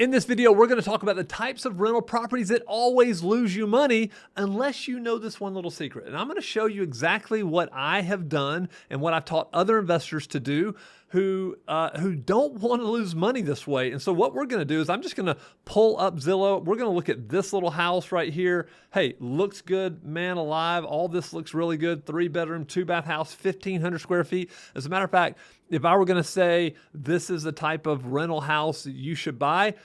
In this video, we're going to talk about the types of rental properties that always lose you money unless you know this one little secret. And I'm going to show you exactly what I have done and what I've taught other investors to do who don't want to lose money this way. And so what we're going to do is I'm just going to pull up Zillow. We're going to look at this little house right here. Hey, looks good, man alive. All this looks really good. 3-bedroom, 2-bath house, 1,500 square feet. As a matter of fact, if I were going to say this is the type of rental house you should buy,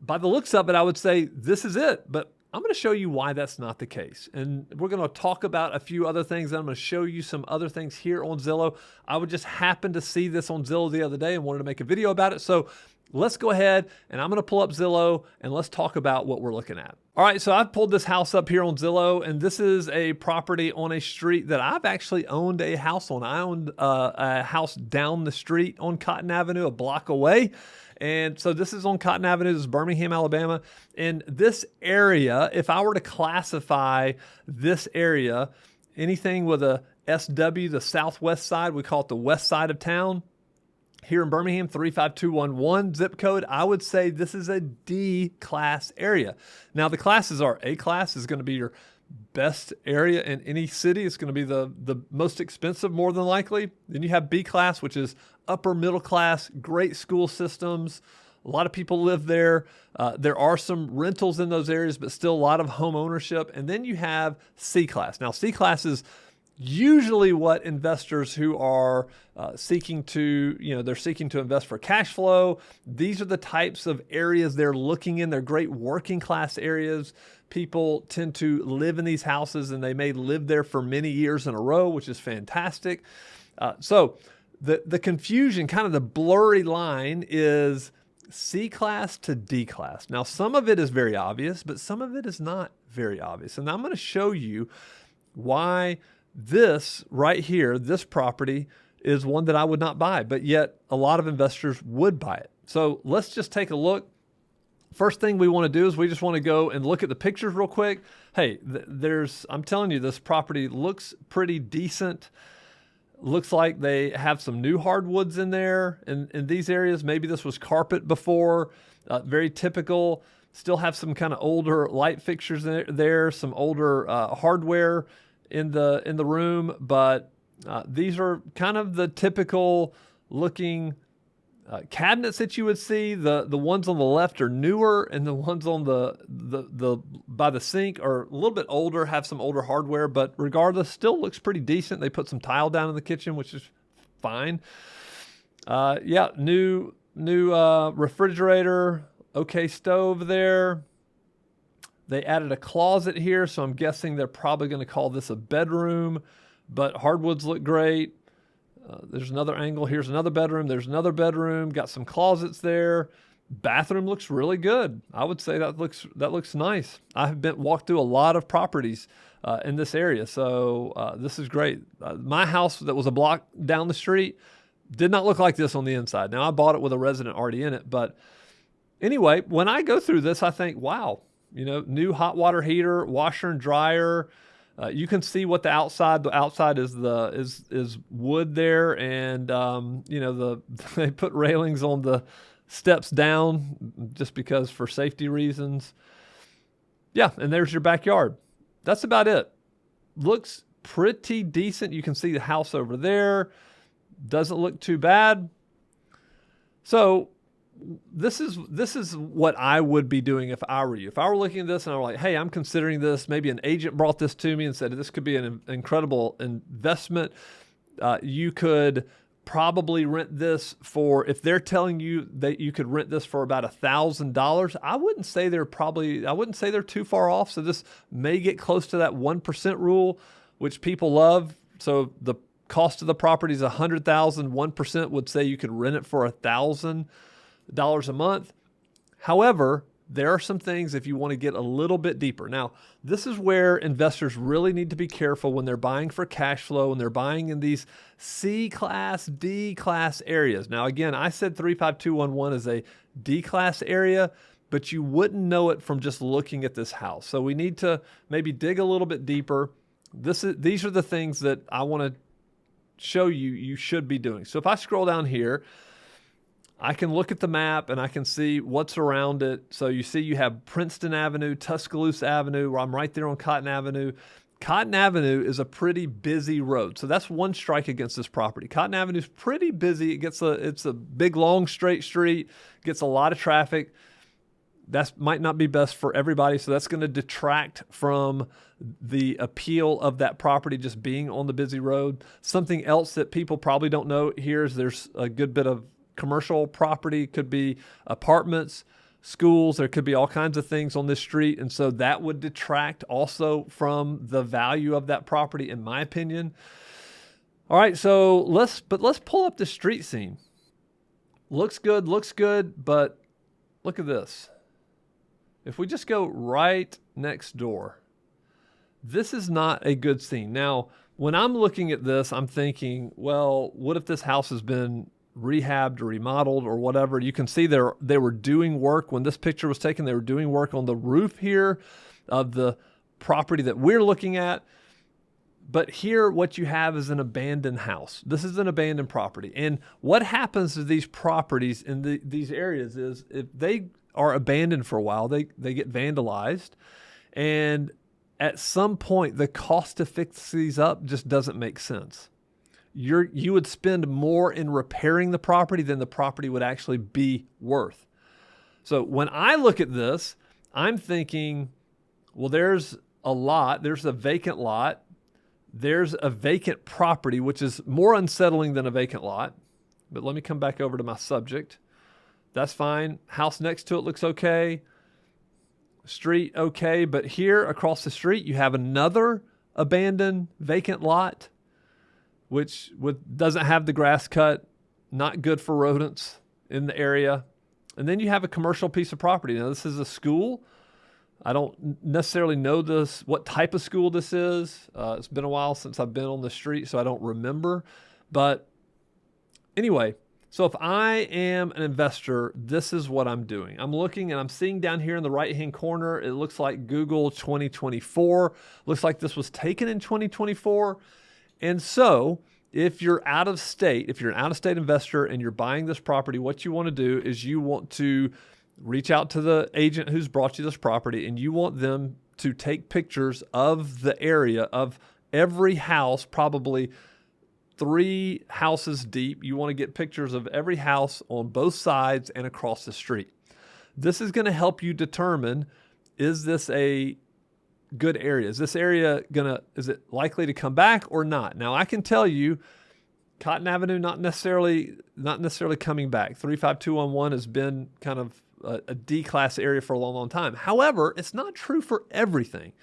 by the looks of it, I would say this is it. But I'm going to show you why that's not the case. And we're going to talk about a few other things. I'm going to show you some other things here on Zillow. I would just happen to see this on Zillow the other day and wanted to make a video about it. So let's go ahead and I'm going to pull up Zillow and let's talk about what we're looking at. All right, so I've pulled this house up here on Zillow, and this is a property on a street that I've actually owned a house on. I owned a house down the street on Cotton Avenue, a block away. And so this is on Cotton Avenue, this is Birmingham, Alabama. And this area, if I were to classify this area, anything with a SW, the southwest side, we call it the west side of town. Here in Birmingham, 35211 zip code, I would say this is a D class area. Now the classes are A class is going to be your best area in any city. It's going to be the most expensive, more than likely. Then you have B class, which is upper middle class, great school systems. A lot of people live there. There are some rentals in those areas, but still a lot of home ownership. And then you have C class. Now C class is usually what investors who are seeking to invest for cash flow. These are the types of areas they're looking in. They're great working class areas. People tend to live in these houses and they may live there for many years in a row, which is fantastic. So the confusion, kind of the blurry line is C class to D class. Now, some of it is very obvious, but some of it is not very obvious. And I'm going to show you why this right here, this property is one that I would not buy, but yet a lot of investors would buy it. So let's just take a look. First thing we want to do is we just want to go and look at the pictures real quick. Hey, I'm telling you, this property looks pretty decent. Looks like they have some new hardwoods in there in these areas. Maybe this was carpet before, very typical. Still have some kind of older light fixtures there, some older hardware in the room, but these are kind of the typical looking cabinets that you would see. The ones on the left are newer, and the ones on the by the sink are a little bit older, have some older hardware, but regardless, still looks pretty decent. They put some tile down in the kitchen, which is fine. New refrigerator, okay stove there. They added a closet here, so I'm guessing they're probably going to call this a bedroom, but hardwoods look great. There's another angle. Here's another bedroom. There's another bedroom. Got some closets there. Bathroom looks really good. I would say that looks nice. I've walked through a lot of properties in this area, so this is great. My house that was a block down the street did not look like this on the inside. Now, I bought it with a resident already in it, but anyway, when I go through this, I think, wow. New hot water heater, washer and dryer. You can see what the outside is wood there, and they put railings on the steps down just because for safety reasons. Yeah, and there's your backyard. That's about it. Looks pretty decent. You can see the house over there. Doesn't look too bad. So this is what I would be doing if I were you. If I were looking at this and I were like, hey, I'm considering this, maybe an agent brought this to me and said this could be an incredible investment. You could probably rent this for, if they're telling you that you could rent this for about $1,000, I wouldn't say they're too far off. So this may get close to that 1% rule, which people love. So the cost of the property is $100,000. 1% would say you could rent it for $1,000 a month. However, there are some things if you want to get a little bit deeper. Now, this is where investors really need to be careful when they're buying for cash flow, when they're buying in these C class, D class areas. Now, again, I said 35211 is a D class area, but you wouldn't know it from just looking at this house. So we need to maybe dig a little bit deeper. These are the things that I want to show you should be doing. So if I scroll down here, I can look at the map and I can see what's around it. So you see you have Princeton Avenue, Tuscaloosa Avenue, where I'm right there on Cotton Avenue. Cotton Avenue is a pretty busy road. So that's one strike against this property. Cotton Avenue is pretty busy. It's a big, long, straight street, gets a lot of traffic. That might not be best for everybody. So that's going to detract from the appeal of that property just being on the busy road. Something else that people probably don't know here is there's a good bit of commercial property, could be apartments, schools, there could be all kinds of things on this street. And so that would detract also from the value of that property, in my opinion. All right, so let's pull up the street scene. Looks good, but look at this. If we just go right next door, this is not a good scene. Now, when I'm looking at this, I'm thinking, well, what if this house has been rehabbed or remodeled or whatever? You can see they were doing work when this picture was taken. They were doing work on the roof here of the property that we're looking at. But here, what you have is an abandoned house. This is an abandoned property. And what happens to these properties in these areas is if they are abandoned for a while, they get vandalized. And at some point, the cost to fix these up just doesn't make sense. You would spend more in repairing the property than the property would actually be worth. So when I look at this, I'm thinking, well, there's a vacant lot. There's a vacant property, which is more unsettling than a vacant lot. But let me come back over to my subject. That's fine. House next to it looks okay. Street, okay. But here across the street, you have another abandoned vacant lot, which doesn't have the grass cut, not good for rodents in the area. And then you have a commercial piece of property. Now, this is a school. I don't necessarily know what type of school this is. It's been a while since I've been on the street, so I don't remember. But anyway, so if I am an investor, this is what I'm doing. I'm looking and I'm seeing down here in the right-hand corner, it looks like Google 2024. Looks like this was taken in 2024. And so if you're out of state, if you're an out-of-state investor and you're buying this property, what you want to do is you want to reach out to the agent who's brought you this property, and you want them to take pictures of the area of every house, probably 3 houses deep. You want to get pictures of every house on both sides and across the street. This is going to help you determine, is this a good area? Is this area is it likely to come back or not? Now, I can tell you, Cotton Avenue not necessarily coming back. 35211 has been kind of a D-class area for a long, long time. However, it's not true for everything.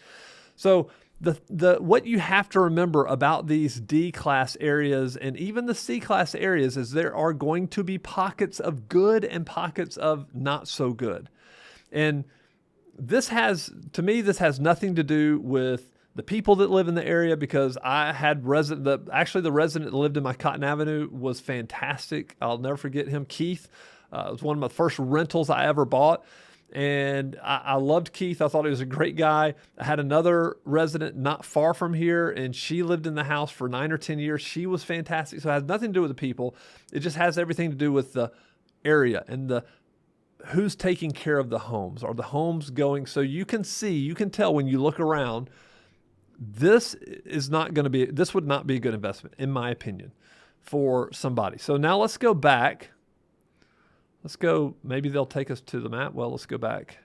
So what you have to remember about these D-class areas and even the C-class areas is there are going to be pockets of good and pockets of not so good. And this has nothing to do with the people that live in the area, because I had the resident that lived in my Cotton Avenue was fantastic. I'll never forget him, Keith. It was one of my first rentals I ever bought. And I loved Keith. I thought he was a great guy. I had another resident not far from here, and she lived in the house for 9 or 10 years. She was fantastic. So it has nothing to do with the people. It just has everything to do with the area and who's taking care of the homes. Are the homes going? So you can tell when you look around, this would not be a good investment, in my opinion, for somebody. So now let's go back. Maybe they'll take us to the map. Well, let's go back.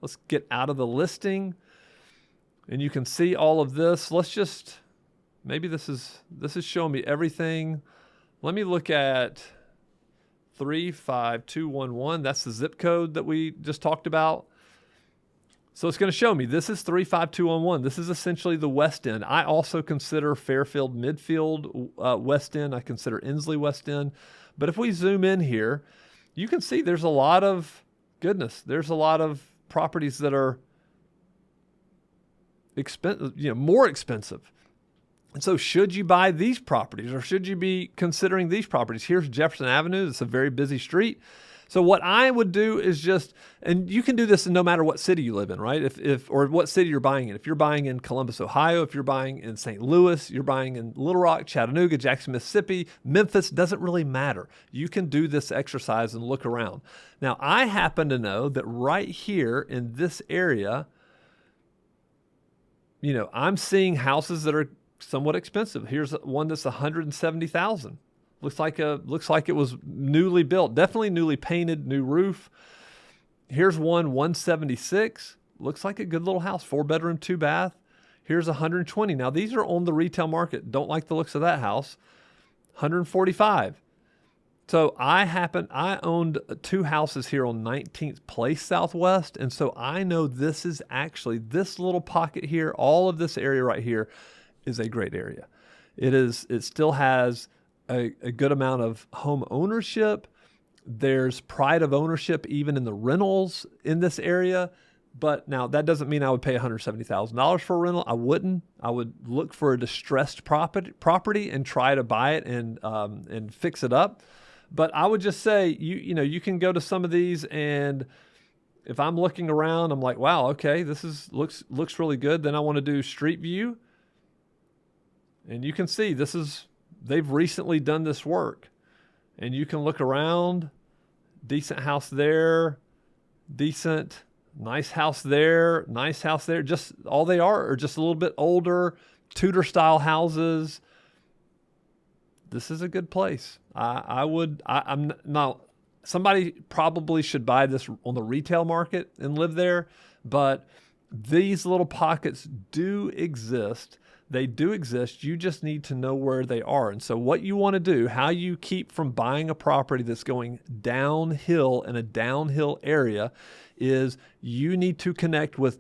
Let's get out of the listing, and you can see all of this. Maybe this is showing me everything. Let me look at 35211. That's the zip code that we just talked about. So it's going to show me this is 35211. This is essentially the West End. I also consider Fairfield Midfield West End. I consider Inslee West End. But if we zoom in here, you can see there's a lot of goodness. There's a lot of properties that are more expensive. And so should you buy these properties, or should you be considering these properties? Here's Jefferson Avenue. It's a very busy street. So what I would do is just, and you can do this no matter what city you live in, right? Or what city you're buying in. If you're buying in Columbus, Ohio, if you're buying in St. Louis, you're buying in Little Rock, Chattanooga, Jackson, Mississippi, Memphis, doesn't really matter. You can do this exercise and look around. Now, I happen to know that right here in this area, I'm seeing houses that are somewhat expensive. Here's one that's $170,000. Looks like it was newly built, definitely newly painted, new roof. Here's one, 176. Looks like a good little house, 4-bedroom, 2-bath. Here's 120. Now these are on the retail market. Don't like the looks of that house. 145. So I owned 2 houses here on 19th Place Southwest, and so I know this little pocket here, all of this area right here is a great area. It still has a good amount of home ownership. There's pride of ownership even in the rentals in this area. But now that doesn't mean I would pay $170,000 for a rental. I wouldn't. I would look for a distressed property and try to buy it and fix it up. But I would just say you can go to some of these, and if I'm looking around, I'm like, wow, okay, this looks really good. Then I want to do Street View, and you can see they've recently done this work, and you can look around. Decent house there, decent, nice house there, nice house there. Just all they are just a little bit older, Tudor style houses. This is a good place. I'm not. Somebody probably should buy this on the retail market and live there, but these little pockets do exist. They do exist. You just need to know where they are. And so what you want to do, how you keep from buying a property that's going downhill in a downhill area, is you need to connect with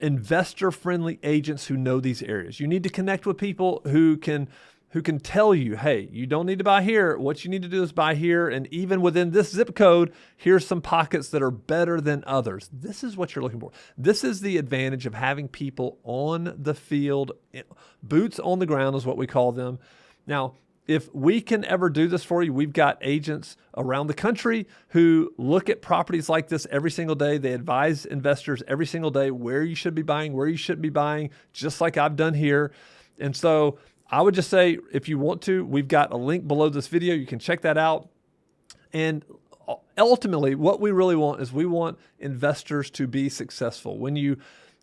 investor-friendly agents who know these areas. You need to connect with people who can tell you, hey, you don't need to buy here. What you need to do is buy here. And even within this zip code, here's some pockets that are better than others. This is what you're looking for. This is the advantage of having people on the field. Boots on the ground is what we call them. Now, if we can ever do this for you, we've got agents around the country who look at properties like this every single day. They advise investors every single day where you should be buying, where you shouldn't be buying, just like I've done here. And so I would just say, if you want to, we've got a link below this video. You can check that out. And ultimately, what we really want is we want investors to be successful. When you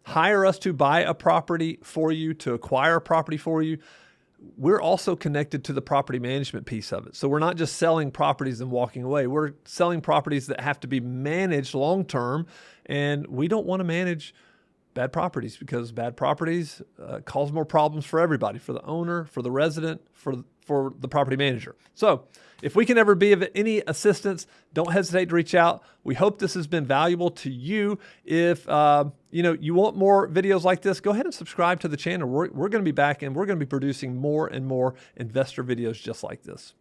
hire us to buy a property for you, to acquire a property for you, we're also connected to the property management piece of it. So we're not just selling properties and walking away. We're selling properties that have to be managed long-term, and we don't want to manage bad properties, because bad properties cause more problems for everybody, for the owner, for the resident, for the property manager. So if we can ever be of any assistance, don't hesitate to reach out. We hope this has been valuable to you. If you want more videos like this, go ahead and subscribe to the channel. We're going to be back, and we're going to be producing more and more investor videos just like this.